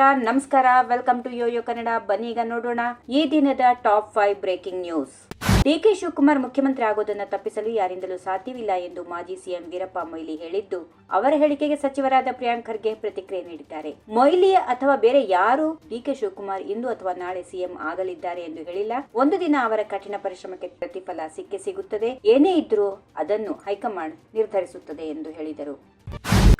ನಮಸ್ಕಾರ, welcome to Yoyo Kannada. ಬನ್ನಿ ಈಗ ನೋಡೋಣ ಈ ದಿನದ top 5 breaking news. DK Shivakumar ಮುಖ್ಯಮಂತ್ರಿ ಆಗೋದನ್ನು ತಪ್ಪಿಸಲು ಯಾರಿಂದಲೂ ಸಾಧ್ಯವಿಲ್ಲ ಎಂದು ಮಾಜಿ ಸಿಎಂ ವೀರಪ್ಪ ಮೊಯ್ಲಿ ಹೇಳಿದ್ದು, ಅವರ ಹೇಳಿಕೆಗೆ ಸಚಿವರಾದ ಪ್ರಿಯಾಂಕ್ ಖರ್ಗೆ ಪ್ರತಿಕ್ರಿಯೆ ನೀಡಿದ್ದಾರೆ. ಮೊಯ್ಲಿ ಅಥವಾ ಬೇರೆ ಯಾರು ಡಿಕೆ ಶಿವಕುಮಾರ್ ಇಂದು ಅಥವಾ ನಾಳೆ ಸಿಎಂ ಆಗಲಿದ್ದಾರೆ ಎಂದು ಹೇಳಿಲ್ಲ. ಒಂದು ದಿನ ಅವರ ಕಠಿಣ ಪರಿಶ್ರಮಕ್ಕೆ ಪ್ರತಿಫಲ ಸಿಗುತ್ತದೆ. ಏನೇ ಇದ್ರೂ ಅದನ್ನು ಹೈಕಮಾಂಡ್ ನಿರ್ಧರಿಸುತ್ತದೆ ಎಂದು ಹೇಳಿದರು.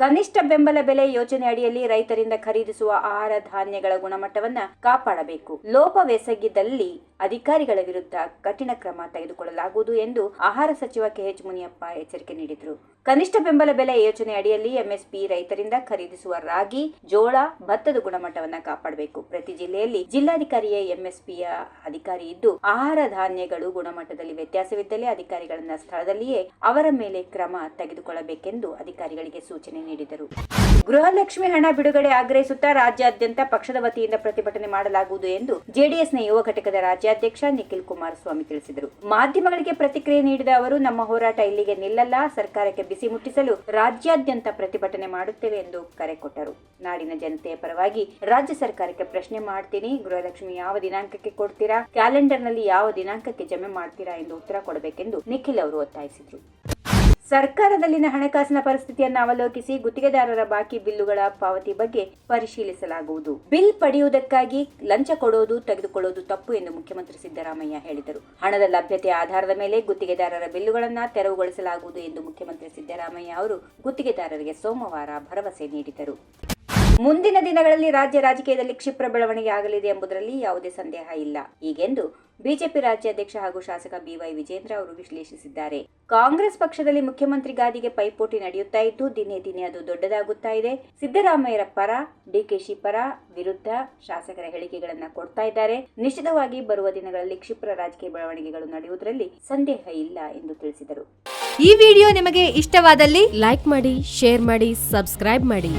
ಕನಿಷ್ಠ ಬೆಂಬಲ ಬೆಲೆ ಯೋಜನೆ ಅಡಿಯಲ್ಲಿ ರೈತರಿಂದ ಖರೀದಿಸುವ ಆಹಾರ ಧಾನ್ಯಗಳ ಗುಣಮಟ್ಟವನ್ನ ಕಾಪಾಡಬೇಕು. ಲೋಪವೆಸಗಿದಲ್ಲಿ ಅಧಿಕಾರಿಗಳ ವಿರುದ್ಧ ಕಠಿಣ ಕ್ರಮ ತೆಗೆದುಕೊಳ್ಳಲಾಗುವುದು ಎಂದು ಆಹಾರ ಸಚಿವ ಕೆಎಚ್ ಮುನಿಯಪ್ಪ ಎಚ್ಚರಿಕೆ ನೀಡಿದರು. ಕನಿಷ್ಠ ಬೆಂಬಲ ಬೆಲೆ ಯೋಜನೆ ಅಡಿಯಲ್ಲಿ ಎಂಎಸ್ಪಿ ರೈತರಿಂದ ಖರೀದಿಸುವ ರಾಗಿ, ಜೋಳ, ಭತ್ತದ ಗುಣಮಟ್ಟವನ್ನ ಕಾಪಾಡಬೇಕು. ಪ್ರತಿ ಜಿಲ್ಲೆಯಲ್ಲಿ ಜಿಲ್ಲಾಧಿಕಾರಿಯೇ ಎಂಎಸ್ಪಿಯ ಅಧಿಕಾರಿ ಇದ್ದು, ಆಹಾರ ಧಾನ್ಯಗಳು ಗುಣಮಟ್ಟದಲ್ಲಿ ವ್ಯತ್ಯಾಸವಿದ್ದಲ್ಲಿ ಅಧಿಕಾರಿಗಳನ್ನ ಸ್ಥಳದಲ್ಲಿಯೇ ಅವರ ಮೇಲೆ ಕ್ರಮ ತೆಗೆದುಕೊಳ್ಳಬೇಕೆಂದು ಅಧಿಕಾರಿಗಳಿಗೆ ಸೂಚನೆ ನೀಡಿದರು. ಗೃಹಲಕ್ಷ್ಮಿ ಹಣ ಬಿಡುಗಡೆ ಆಗ್ರಹಿಸುತ್ತಾ ರಾಜ್ಯಾದ್ಯಂತ ಪಕ್ಷದ ವತಿಯಿಂದ ಪ್ರತಿಭಟನೆ ಮಾಡಲಾಗುವುದು ಎಂದು ಜೆಡಿಎಸ್ನ ಯುವ ಘಟಕದ ರಾಜ್ಯಾಧ್ಯಕ್ಷ ನಿಖಿಲ್ ಕುಮಾರಸ್ವಾಮಿ ತಿಳಿಸಿದರು. ಮಾಧ್ಯಮಗಳಿಗೆ ಪ್ರತಿಕ್ರಿಯೆ ನೀಡಿದ ಅವರು, ನಮ್ಮ ಹೋರಾಟ ಇಲ್ಲಿಗೆ ನಿಲ್ಲಲ್ಲ, ಸರ್ಕಾರಕ್ಕೆ ಬಿಸಿ ಮುಟ್ಟಿಸಲು ರಾಜ್ಯಾದ್ಯಂತ ಪ್ರತಿಭಟನೆ ಮಾಡುತ್ತೇವೆ ಎಂದು ಕರೆ ಕೊಟ್ಟರು. ನಾಡಿನ ಜನತೆಯ ಪರವಾಗಿ ರಾಜ್ಯ ಸರ್ಕಾರಕ್ಕೆ ಪ್ರಶ್ನೆ ಮಾಡ್ತೀನಿ, ಗೃಹಲಕ್ಷ್ಮಿ ಯಾವ ದಿನಾಂಕಕ್ಕೆ ಕೊಡ್ತೀರಾ, ಕ್ಯಾಲೆಂಡರ್ನಲ್ಲಿ ಯಾವ ದಿನಾಂಕಕ್ಕೆ ಜಮೆ ಮಾಡ್ತೀರಾ ಎಂದು ಉತ್ತರ ಕೊಡಬೇಕೆಂದು ನಿಖಿಲ್ ಅವರು ಒತ್ತಾಯಿಸಿದರು. ಸರ್ಕಾರದಲ್ಲಿನ ಹಣಕಾಸಿನ ಪರಿಸ್ಥಿತಿಯನ್ನು ಅವಲೋಕಿಸಿ ಗುತ್ತಿಗೆದಾರರ ಬಾಕಿ ಬಿಲ್ಲುಗಳ ಪಾವತಿ ಬಗ್ಗೆ ಪರಿಶೀಲಿಸಲಾಗುವುದು. ಬಿಲ್ ಪಡೆಯುವುದಕ್ಕಾಗಿ ಲಂಚ ಕೊಡೋದು, ತೆಗೆದುಕೊಳ್ಳೋದು ತಪ್ಪು ಎಂದು ಮುಖ್ಯಮಂತ್ರಿ ಸಿದ್ದರಾಮಯ್ಯ ಹೇಳಿದರು. ಹಣದ ಲಭ್ಯತೆಯ ಆಧಾರದ ಮೇಲೆ ಗುತ್ತಿಗೆದಾರರ ಬಿಲ್ಲುಗಳನ್ನು ತೆರವುಗೊಳಿಸಲಾಗುವುದು ಎಂದು ಮುಖ್ಯಮಂತ್ರಿ ಸಿದ್ದರಾಮಯ್ಯ ಅವರು ಗುತ್ತಿಗೆದಾರರಿಗೆ ಸೋಮವಾರ ಭರವಸೆ ನೀಡಿದರು. ಮುಂದಿನ ದಿನಗಳಲ್ಲಿ ರಾಜ್ಯ ರಾಜಕೀಯದಲ್ಲಿ ಕ್ಷಿಪ್ರ ಬೆಳವಣಿಗೆ ಆಗಲಿದೆ ಎಂಬುದರಲ್ಲಿ ಯಾವುದೇ ಸಂದೇಹ ಇಲ್ಲ, ಹೀಗೆಂದು ಬಿಜೆಪಿ ರಾಜ್ಯಾಧ್ಯಕ್ಷ ಹಾಗೂ ಶಾಸಕ ಬಿವೈ ವಿಜೇಂದ್ರ ಅವರು ವಿಶ್ಲೇಷಿಸಿದ್ದಾರೆ. ಕಾಂಗ್ರೆಸ್ ಪಕ್ಷದಲ್ಲಿ ಮುಖ್ಯಮಂತ್ರಿ ಗಾದಿಗೆ ಪೈಪೋಟಿ ನಡೆಯುತ್ತಾ ಇದ್ದು, ದಿನೇ ದಿನೇ ಅದು ದೊಡ್ಡದಾಗುತ್ತಾ ಇದೆ. ಸಿದ್ದರಾಮಯ್ಯರ ಪರ, ಡಿಕೆಶಿ ಪರ, ವಿರುದ್ಧ ಶಾಸಕರ ಹೇಳಿಕೆಗಳನ್ನು ಕೊಡ್ತಾ ಇದ್ದಾರೆ. ನಿಶ್ಚಿತವಾಗಿ ಬರುವ ದಿನಗಳಲ್ಲಿ ಕ್ಷಿಪ್ರ ರಾಜಕೀಯ ಬೆಳವಣಿಗೆಗಳು ನಡೆಯುವುದರಲ್ಲಿ ಸಂದೇಹ ಇಲ್ಲ ಎಂದು ತಿಳಿಸಿದರು. ಈ ವಿಡಿಯೋ ನಿಮಗೆ ಇಷ್ಟವಾದಲ್ಲಿ ಲೈಕ್ ಮಾಡಿ, ಶೇರ್ ಮಾಡಿ, ಸಬ್ಸ್ಕ್ರೈಬ್ ಮಾಡಿ.